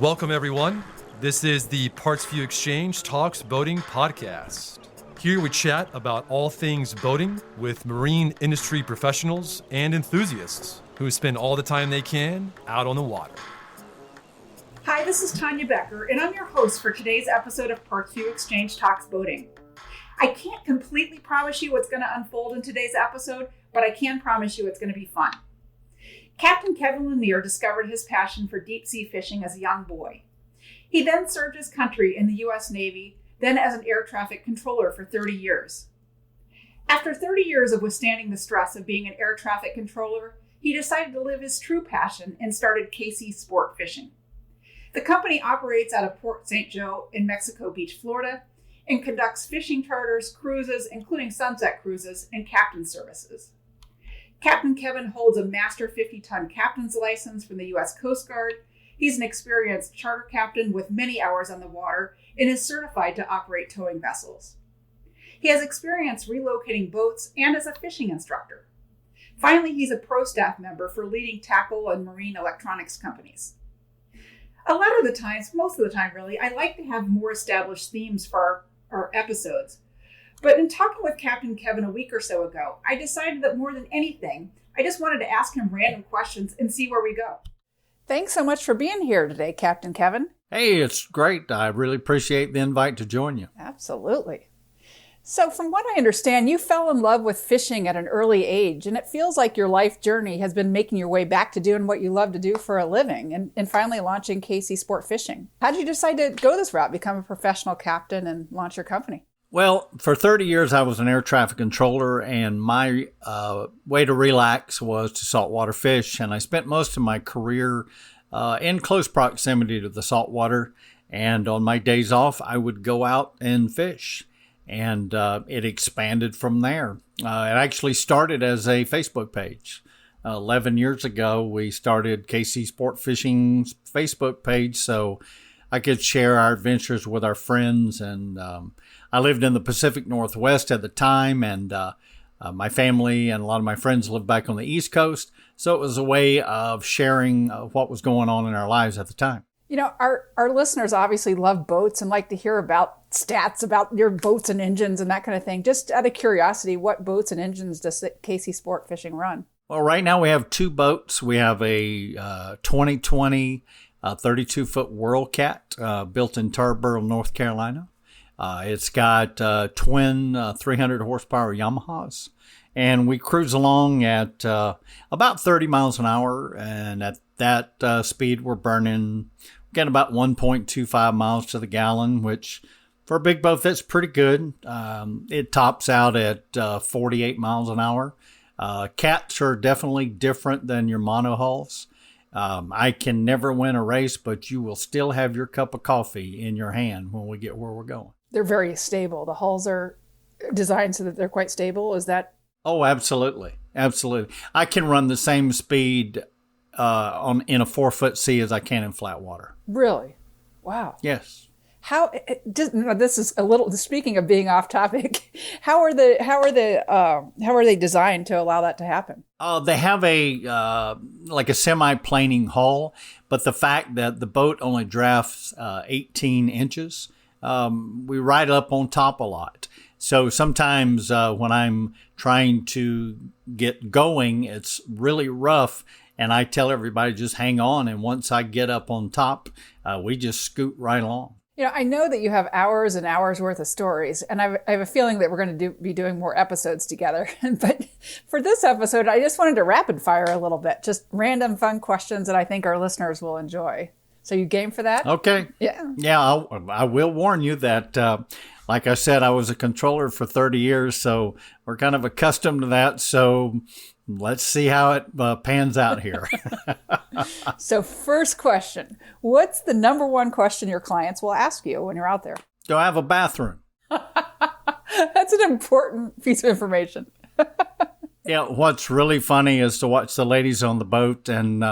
Welcome, everyone. This is the PartsVu Xchange Talks Boating podcast. Here we chat about all things boating with marine industry professionals and enthusiasts who spend all the time they can out on the water. Hi, this is Tonia Becker, and I'm your host for today's episode of PartsVu Xchange Talks Boating. I can't completely promise you what's going to unfold in today's episode, but I can promise you it's going to be fun. Captain Kevin Lanier discovered his passion for deep sea fishing as a young boy. He then served his country in the U.S. Navy, then as an air traffic controller for 30 years. After 30 years of withstanding the stress of being an air traffic controller, he decided to live his true passion and started KC Sport Fishing. The company operates out of Port St. Joe in Mexico Beach, Florida, and conducts fishing charters, cruises, including sunset cruises, and captain services. Captain Kevin holds a Master 50-ton captain's license from the U.S. Coast Guard. He's an experienced charter captain with many hours on the water and is certified to operate towing vessels. He has experience relocating boats and as a fishing instructor. Finally, he's a pro staff member for leading tackle and marine electronics companies. A lot of the times, most of the time really, I like to have more established themes for our episodes. But in talking with Captain Kevin a week or so ago, I decided that more than anything, I just wanted to ask him random questions and see where we go. Thanks so much for being here today, Captain Kevin. Hey, it's great. I really appreciate the invite to join you. Absolutely. So from what I understand, you fell in love with fishing at an early age, and it feels like your life journey has been making your way back to doing what you love to do for a living and finally launching KC Sport Fishing. How did you decide to go this route, become a professional captain and launch your company? Well, for 30 years, I was an air traffic controller, and my way to relax was to saltwater fish. And I spent most of my career in close proximity to the saltwater. And on my days off, I would go out and fish. And it expanded from there. It actually started as a Facebook page. 11 years ago, we started KC Sport Fishing's Facebook page so I could share our adventures with our friends. And I lived in the Pacific Northwest at the time, and my family and a lot of my friends lived back on the East Coast. So it was a way of sharing what was going on in our lives at the time. You know, our listeners obviously love boats and like to hear about stats about your boats and engines and that kind of thing. Just out of curiosity, what boats and engines does KC Sport Fishing run? Well, right now we have two boats. We have a 2020 32-foot Whirlcat built in Tarboro, North Carolina. It's got twin 300 horsepower Yamahas, and we cruise along at about 30 miles an hour. And at that speed, we're getting about 1.25 miles to the gallon, which for a big boat, that's pretty good. It tops out at 48 miles an hour. Cats are definitely different than your monohulls. I can never win a race, but you will still have your cup of coffee in your hand when we get where we're going. They're very stable. The hulls are designed so that they're quite stable. Is that? Oh, absolutely. Absolutely. I can run the same speed in a 4-foot sea as I can in flat water. Really? Wow. Yes. This is a little, speaking of being off topic, how are they designed to allow that to happen? They have like a semi-planing hull, but the fact that the boat only drafts 18 inches, we ride up on top a lot. So sometimes when I'm trying to get going, it's really rough. And I tell everybody just hang on. And once I get up on top, we just scoot right along. You know, I know that you have hours and hours worth of stories, and I have a feeling that we're going to be doing more episodes together. But for this episode, I just wanted to rapid fire a little bit, just random fun questions that I think our listeners will enjoy. So you game for that? Okay. Yeah. Yeah, I will warn you that, like I said, I was a controller for 30 years, so we're kind of accustomed to that. So let's see how it pans out here. So first question, what's the number one question your clients will ask you when you're out there? Do I have a bathroom? That's an important piece of information. Yeah, what's really funny is to watch the ladies on the boat and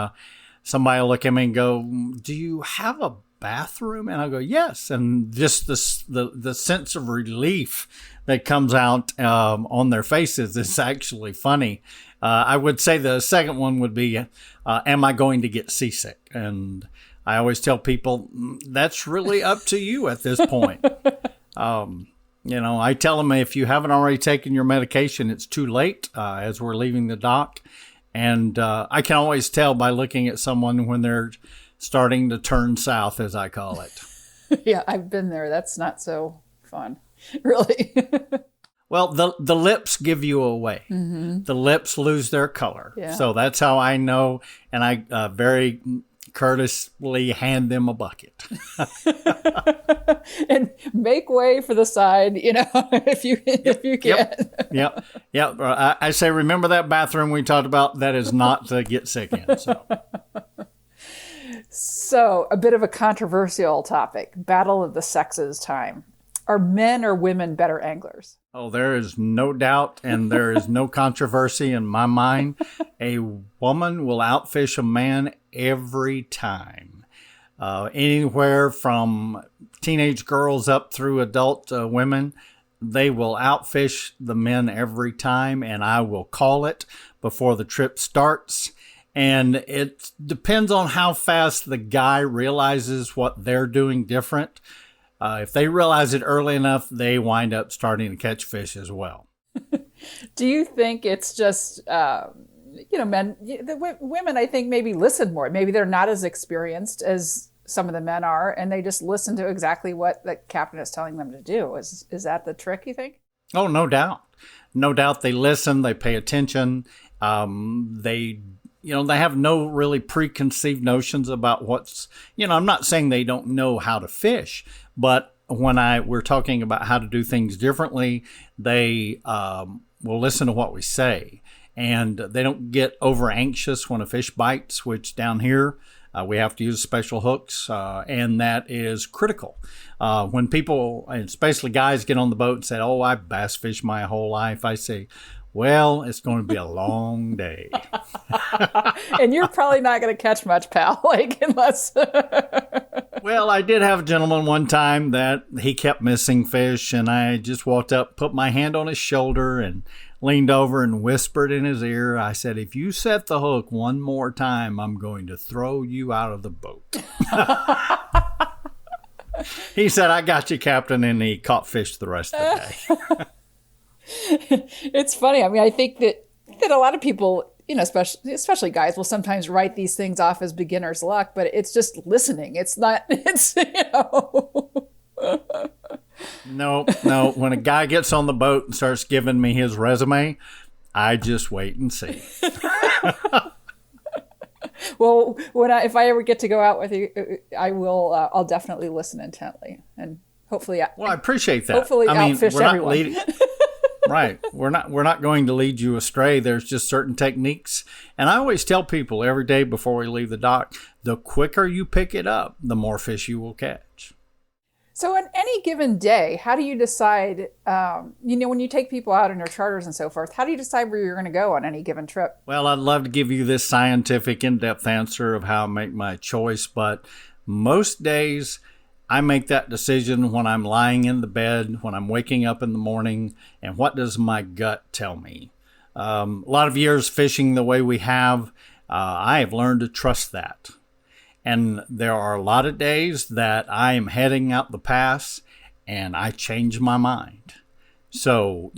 somebody will look at me and go, do you have a bathroom? And I go, yes. And just the sense of relief that comes out on their faces is actually funny. I would say the second one would be, am I going to get seasick? And I always tell people that's really up to you at this point. I tell them if you haven't already taken your medication, it's too late as we're leaving the dock. And I can always tell by looking at someone when they're starting to turn south, as I call it. Yeah, I've been there. That's not so fun, really. Well, the lips give you away. Mm-hmm. The lips lose their color. Yeah. So that's how I know. And I very courteously hand them a bucket. And make way for the side, if you can. Yep. I say, remember that bathroom we talked about? That is not to get sick in. So a bit of a controversial topic, battle of the sexes time. Are men or women better anglers? Oh, there is no doubt, and there is no controversy in my mind. A woman will outfish a man every time. Anywhere from teenage girls up through adult women, they will outfish the men every time, and I will call it before the trip starts. And it depends on how fast the guy realizes what they're doing different. If they realize it early enough, they wind up starting to catch fish as well. Do you think it's just, men, women, I think, maybe listen more. Maybe they're not as experienced as some of the men are, and they just listen to exactly what the captain is telling them to do. Is that the trick, you think? Oh, no doubt. No doubt they listen, they pay attention. They have no really preconceived notions about what's, I'm not saying they don't know how to fish, but when we're talking about how to do things differently, they will listen to what we say. And they don't get over anxious when a fish bites, which down here, we have to use special hooks, and that is critical. When people, and especially guys, get on the boat and say, oh, I bass fished my whole life, I say, well, it's going to be a long day. And you're probably not going to catch much, pal, unless... Well, I did have a gentleman one time that he kept missing fish, and I just walked up, put my hand on his shoulder, and leaned over and whispered in his ear. I said, if you set the hook one more time, I'm going to throw you out of the boat. He said, I got you, Captain, and he caught fish the rest of the day. It's funny. I mean, I think that a lot of people, especially guys, will sometimes write these things off as beginner's luck, but it's just listening. It's not, No. When a guy gets on the boat and starts giving me his resume, I just wait and see. Well, if I ever get to go out with you, I will. I'll definitely listen intently, and hopefully, well, I appreciate that. Hopefully, outfish everyone. Right. We're not going to lead you astray. There's just certain techniques. And I always tell people every day before we leave the dock, the quicker you pick it up, the more fish you will catch. So on any given day, how do you decide, when you take people out on your charters and so forth, how do you decide where you're going to go on any given trip? Well, I'd love to give you this scientific in-depth answer of how I make my choice, but most days I make that decision when I'm lying in the bed, when I'm waking up in the morning, and what does my gut tell me? A lot of years fishing the way we have, I have learned to trust that. And there are a lot of days that I am heading out the pass and I change my mind. So,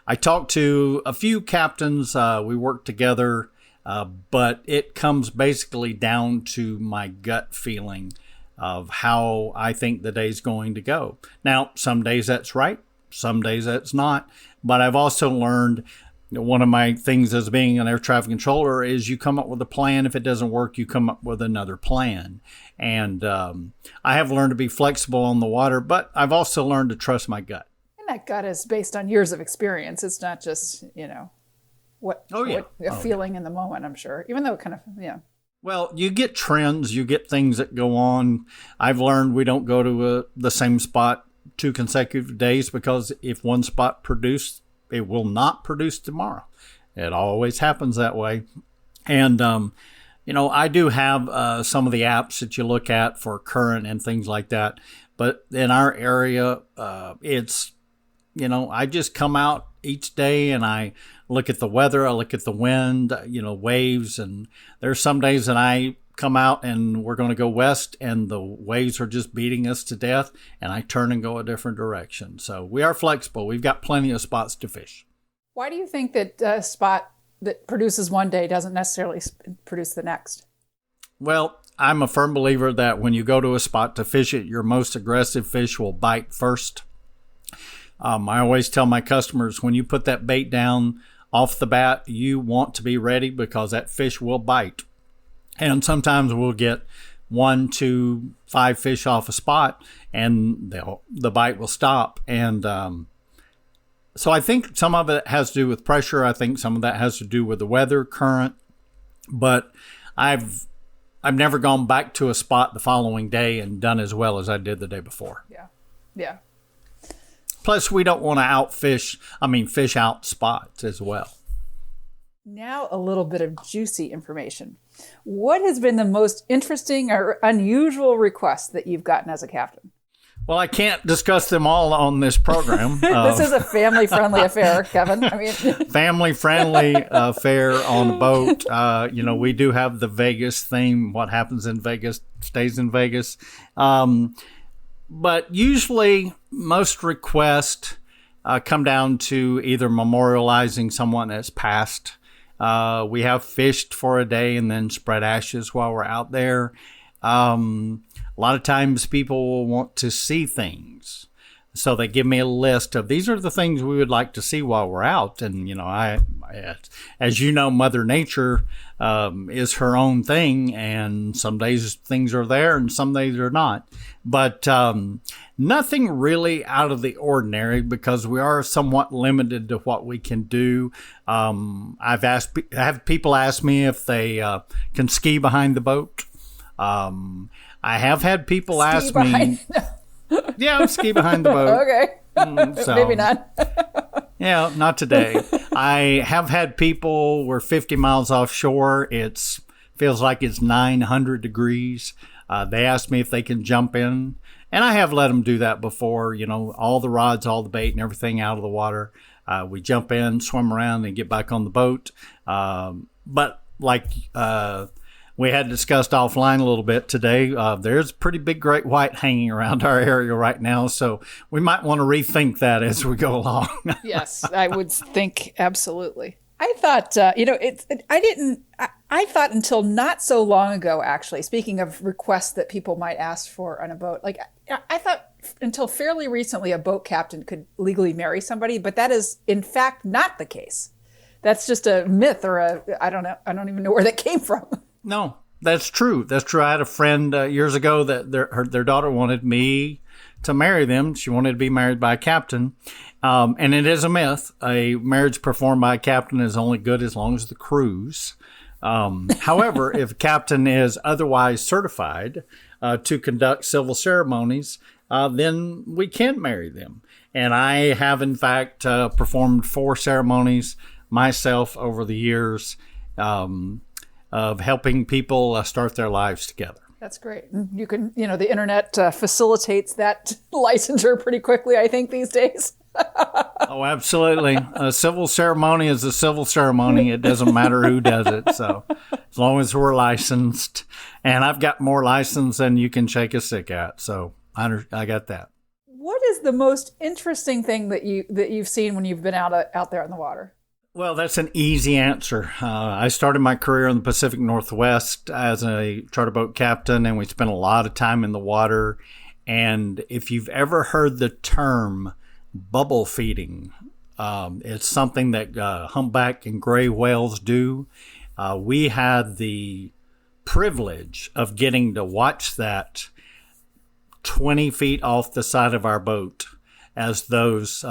I talked to a few captains, we work together, but it comes basically down to my gut feeling of how I think the day's going to go. Now, some days that's right, some days that's not. But I've also learned one of my things as being an air traffic controller is you come up with a plan. If it doesn't work, you come up with another plan. And I have learned to be flexible on the water, but I've also learned to trust my gut. And that gut is based on years of experience. It's not just, what feeling in the moment, I'm sure. Even though it kind of, Well, you get trends, you get things that go on. I've learned we don't go to the same spot 2 consecutive days because if one spot produced, it will not produce tomorrow. It always happens that way. And, I do have some of the apps that you look at for current and things like that. But in our area, it's, I just come out each day and I look at the weather, I look at the wind, waves. And there's some days that I come out and we're going to go west and the waves are just beating us to death, and I turn and go a different direction. So we are flexible. We've got plenty of spots to fish. Why do you think that a spot that produces one day doesn't necessarily produce the next? Well, I'm a firm believer that when you go to a spot to fish it, your most aggressive fish will bite first. I always tell my customers, when you put that bait down off the bat, you want to be ready because that fish will bite. And sometimes we'll get 1, 2, 5 fish off a spot and the bite will stop. And so I think some of it has to do with pressure. I think some of that has to do with the weather, current. But I've never gone back to a spot the following day and done as well as I did the day before. Yeah. Plus, we don't want to fish out spots as well. Now a little bit of juicy information. What has been the most interesting or unusual request that you've gotten as a captain? Well, I can't discuss them all on this program. This is a family-friendly affair, Kevin. Family-friendly affair on a boat. We do have the Vegas theme. What happens in Vegas stays in Vegas. But usually most requests come down to either memorializing someone that's passed. We have fished for a day and then spread ashes while we're out there. A lot of times people will want to see things. So they give me a list of, these are the things we would like to see while we're out. And, as you know, Mother Nature is her own thing. And some days things are there and some days are not. But nothing really out of the ordinary because we are somewhat limited to what we can do. I have people ask me if they can ski behind the boat. I have had people ask me. Yeah, ski behind the boat. Okay. Maybe not. Yeah, not today. I have had people, we're 50 miles offshore. It feels like it's 900 degrees. They asked me if they can jump in. And I have let them do that before, all the rods, all the bait and everything out of the water. We jump in, swim around and get back on the boat. But like we had discussed offline a little bit today, there's a pretty big great white hanging around our area right now. So we might want to rethink that as we go along. Yes, I would think absolutely. I thought, I thought until not so long ago, actually, speaking of requests that people might ask for on a boat, like I thought until fairly recently a boat captain could legally marry somebody, but that is in fact not the case. That's just a myth or I don't know. I don't even know where that came from. No, that's true. That's true. I had a friend years ago that their daughter wanted me to marry them. She wanted to be married by a captain. And it is a myth. A marriage performed by a captain is only good as long as the cruise. However, if a captain is otherwise certified to conduct civil ceremonies, then we can marry them. And I have, in fact, performed 4 ceremonies myself over the years of helping people start their lives together. That's great. You can, the internet facilitates that licensure pretty quickly, I think, these days. Oh, absolutely. A civil ceremony is a civil ceremony. It doesn't matter who does it. So as long as we're licensed, and I've got more license than you can shake a stick at. So I got that. What is the most interesting thing that you've seen when you've been out there on the water? Well, that's an easy answer. I started my career in the Pacific Northwest as a charter boat captain, and we spent a lot of time in the water. And if you've ever heard the term bubble feeding, it's something that humpback and gray whales do. We had the privilege of getting to watch that 20 feet off the side of our boat as those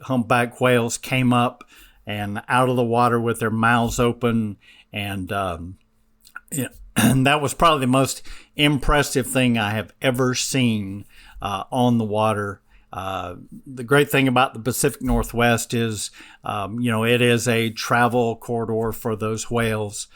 humpback whales came up and out of the water with their mouths open. And and that was probably the most impressive thing I have ever seen on the water. The great thing about the Pacific Northwest is, it is a travel corridor for those whales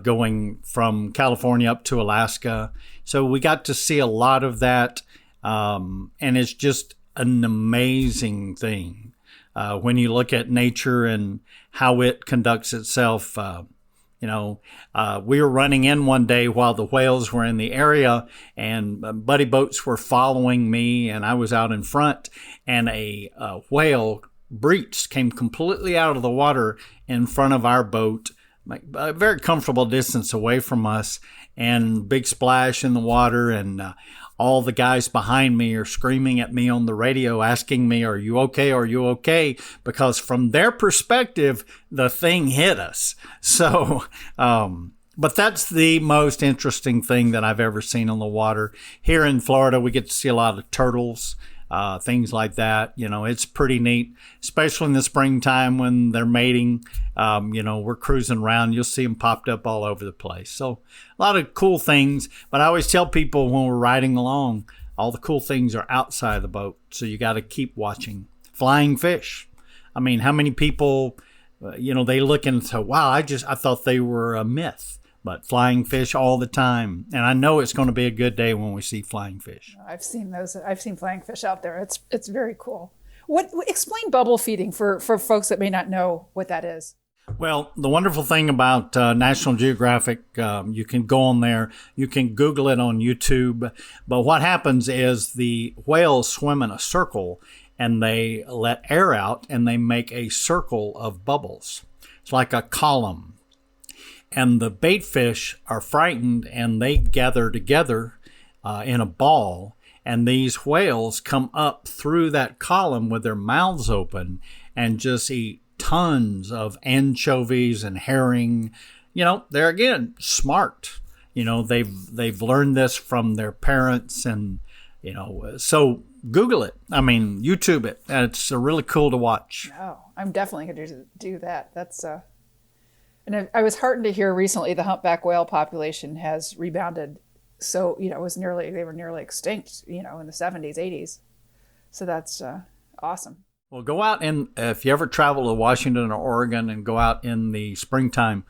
going from California up to Alaska. So we got to see a lot of that. And it's just an amazing thing. When you look at nature and how it conducts itself, We were running in one day while the whales were in the area, and buddy boats were following me, and I was out in front, and a whale breached, came completely out of the water in front of our boat, a very comfortable distance away from us, and big splash in the water, and all the guys behind me are screaming at me on the radio, asking me, "Are you okay? Are you okay?" Because from their perspective, the thing hit us. So, but that's the most interesting thing that I've ever seen on the water. Here in Florida, we get to see a lot of turtles, things like that. It's pretty neat, especially in the springtime when they're mating. We're cruising around. You'll see them popped up all over the place. So a lot of cool things. But I always tell people when we're riding along, all the cool things are outside the boat. So you got to keep watching. Flying fish. I mean, how many people, they look and say, wow, I thought they were a myth. But flying fish all the time. And I know it's going to be a good day when we see flying fish. I've seen those. I've seen flying fish out there. It's very cool. Explain bubble feeding for folks that may not know what that is. Well, the wonderful thing about National Geographic, you can go on there, you can Google it on YouTube. But what happens is the whales swim in a circle and they let air out and they make a circle of bubbles. It's like a column. And the bait fish are frightened and they gather together in a ball. And these whales come up through that column with their mouths open and just eat tons of anchovies and herring. They're again smart. They've learned this from their parents, and so Google it. I mean, YouTube it. It's really cool to watch. Oh, I'm definitely going to do that. That's and I was heartened to hear recently the humpback whale population has rebounded. So, they were nearly extinct, in the 70s, 80s. So that's awesome. Well, go out, and if you ever travel to Washington or Oregon and go out in the springtime,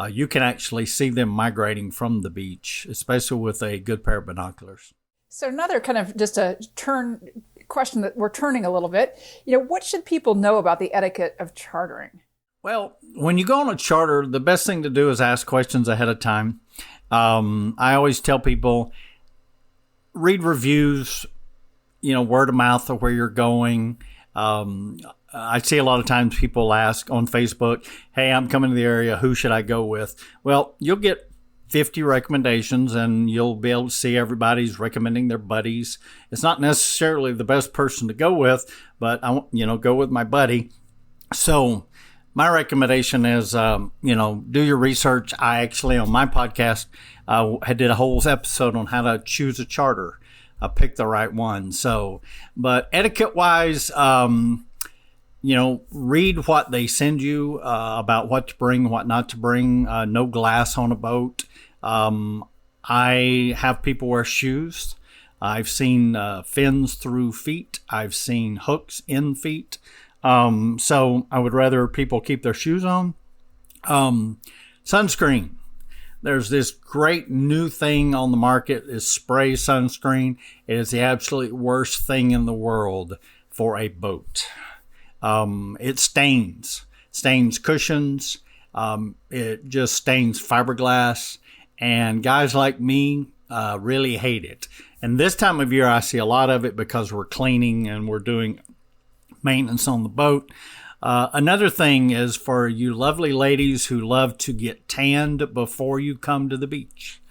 you can actually see them migrating from the beach, especially with a good pair of binoculars. So another kind of just a question that we're turning a little bit, what should people know about the etiquette of chartering? Well, when you go on a charter, the best thing to do is ask questions ahead of time. I always tell people, read reviews, word of mouth of where you're going. I see a lot of times people ask on Facebook, hey, I'm coming to the area. Who should I go with? Well, you'll get 50 recommendations and you'll be able to see everybody's recommending their buddies. It's not necessarily the best person to go with, but go with my buddy. So my recommendation is, do your research. I actually, on my podcast, I did a whole episode on how to choose a charter, pick the right one. So, but etiquette-wise, read what they send you about what to bring, what not to bring. No glass on a boat. I have people wear shoes. I've seen fins through feet. I've seen hooks in feet. So I would rather people keep their shoes on. Sunscreen. There's this great new thing on the market is spray sunscreen. It is the absolute worst thing in the world for a boat. It stains cushions. It just stains fiberglass. And guys like me really hate it. And this time of year, I see a lot of it because we're cleaning and we're doing maintenance on the boat. Another thing is for you lovely ladies who love to get tanned before you come to the beach.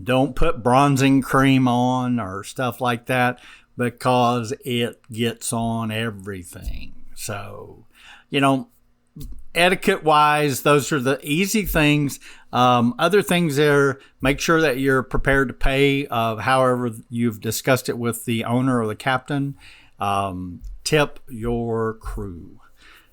Don't put bronzing cream on or stuff like that because it gets on everything. So, etiquette-wise, those are the easy things. Other things there, make sure that you're prepared to pay however you've discussed it with the owner or the captain. Tip your crew.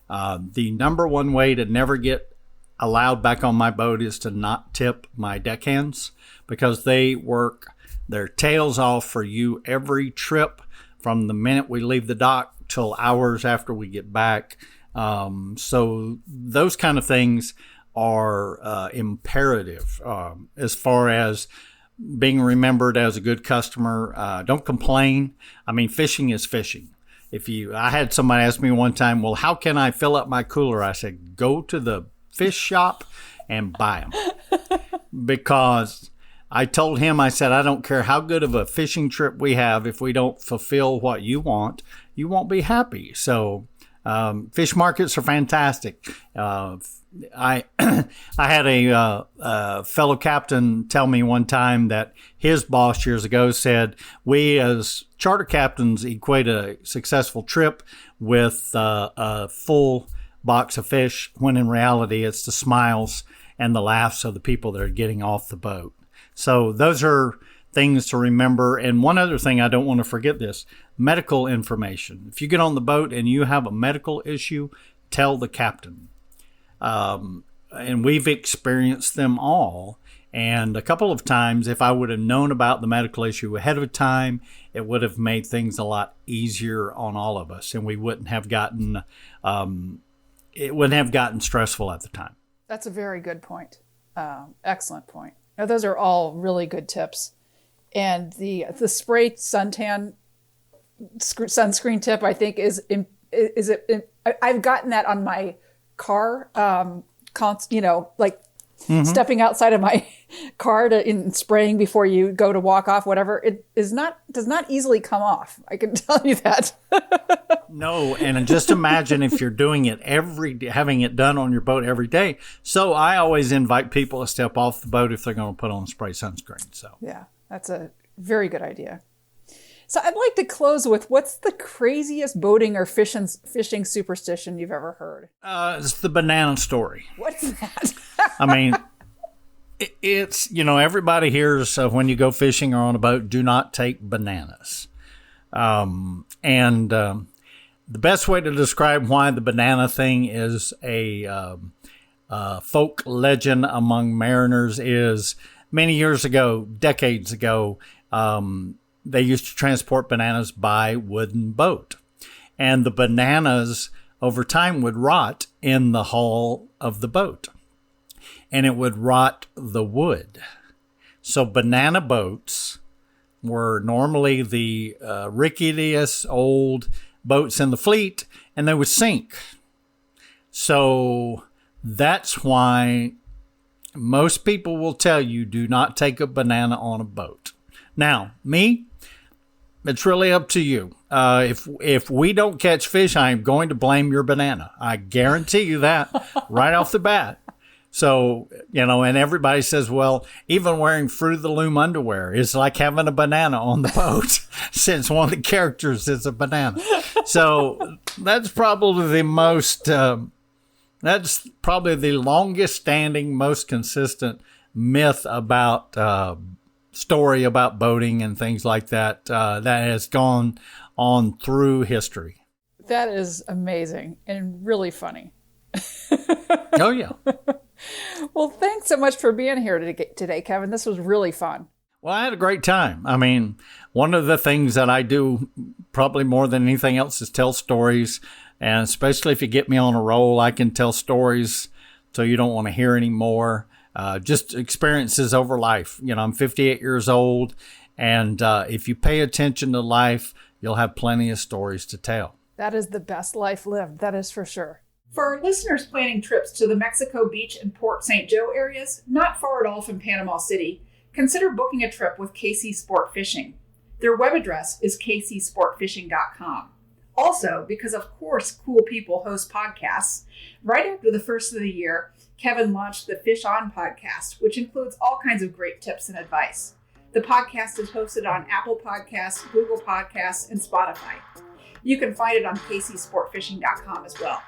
The number one way to never get allowed back on my boat is to not tip my deckhands because they work their tails off for you every trip from the minute we leave the dock till hours after we get back. So those kind of things are imperative as far as being remembered as a good customer. Don't complain. I mean, fishing is fishing. I had somebody ask me one time, well, how can I fill up my cooler? I said, go to the fish shop and buy them. Because I told him, I said, I don't care how good of a fishing trip we have. If we don't fulfill what you want, you won't be happy. So fish markets are fantastic. I had a fellow captain tell me one time that his boss years ago said, we as charter captains equate a successful trip with a full box of fish, when in reality it's the smiles and the laughs of the people that are getting off the boat. So those are things to remember. And one other thing, I don't want to forget this, medical information. If you get on the boat and you have a medical issue, tell the captain. And we've experienced them all. And a couple of times, if I would have known about the medical issue ahead of time, it would have made things a lot easier on all of us. And we wouldn't have gotten, it wouldn't have gotten stressful at the time. That's a very good point. Excellent point. Now, those are all really good tips. And the spray suntan sunscreen tip, I think, I've gotten that on my car, stepping outside of my car in spraying before you go to walk off, whatever. It does not easily come off. I can tell you that. No, and just imagine if you're doing it having it done on your boat every day. So I always invite people to step off the boat if they're going to put on spray sunscreen. So yeah, that's a very good idea. So I'd like to close with, what's the craziest boating or fishing superstition you've ever heard? It's the banana story. What's that? I mean, it's, everybody hears when you go fishing or on a boat, do not take bananas. The best way to describe why the banana thing is a folk legend among mariners is many years ago, decades ago, they used to transport bananas by wooden boat. And the bananas over time would rot in the hull of the boat. And it would rot the wood. So banana boats were normally the ricketiest old boats in the fleet, and they would sink. So that's why most people will tell you, do not take a banana on a boat. Now, me, it's really up to you. If we don't catch fish, I am going to blame your banana. I guarantee you that right off the bat. So, and everybody says, well, even wearing Fruit of the Loom underwear is like having a banana on the boat, since one of the characters is a banana. So that's probably the longest standing, most consistent myth about story about boating and things like that, that has gone on through history. That is amazing and really funny. Oh, yeah. Well, thanks so much for being here today, Kevin. This was really fun. Well, I had a great time. I mean, one of the things that I do probably more than anything else is tell stories. And especially if you get me on a roll, I can tell stories so you don't want to hear any more. Just experiences over life. I'm 58 years old. And if you pay attention to life, you'll have plenty of stories to tell. That is the best life lived. That is for sure. For our listeners planning trips to the Mexico Beach and Port St. Joe areas, not far at all from Panama City, consider booking a trip with KC Sport Fishing. Their web address is kcsportfishing.com. Also, because of course cool people host podcasts, right after the first of the year, Kevin launched the Fish On podcast, which includes all kinds of great tips and advice. The podcast is hosted on Apple Podcasts, Google Podcasts, and Spotify. You can find it on kcsportfishing.com as well.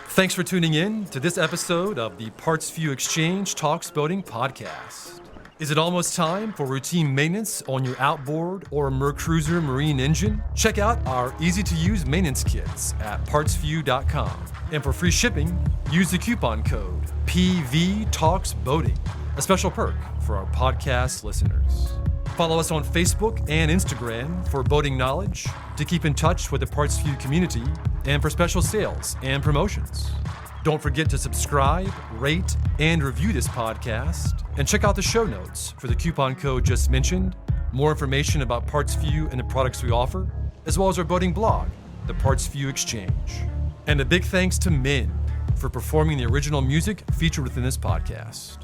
Thanks for tuning in to this episode of the PartsVu Xchange Talks Boating podcast. Is it almost time for routine maintenance on your outboard or Mercruiser marine engine? Check out our easy-to-use maintenance kits at PartsVu.com. And for free shipping, use the coupon code PVTalksBoating, a special perk for our podcast listeners. Follow us on Facebook and Instagram for boating knowledge, to keep in touch with the PartsVu community, and for special sales and promotions. Don't forget to subscribe, rate, and review this podcast, and check out the show notes for the coupon code just mentioned, more information about PartsVu and the products we offer, as well as our boating blog, the PartsVu Xchange. And a big thanks to Min, for performing the original music featured within this podcast.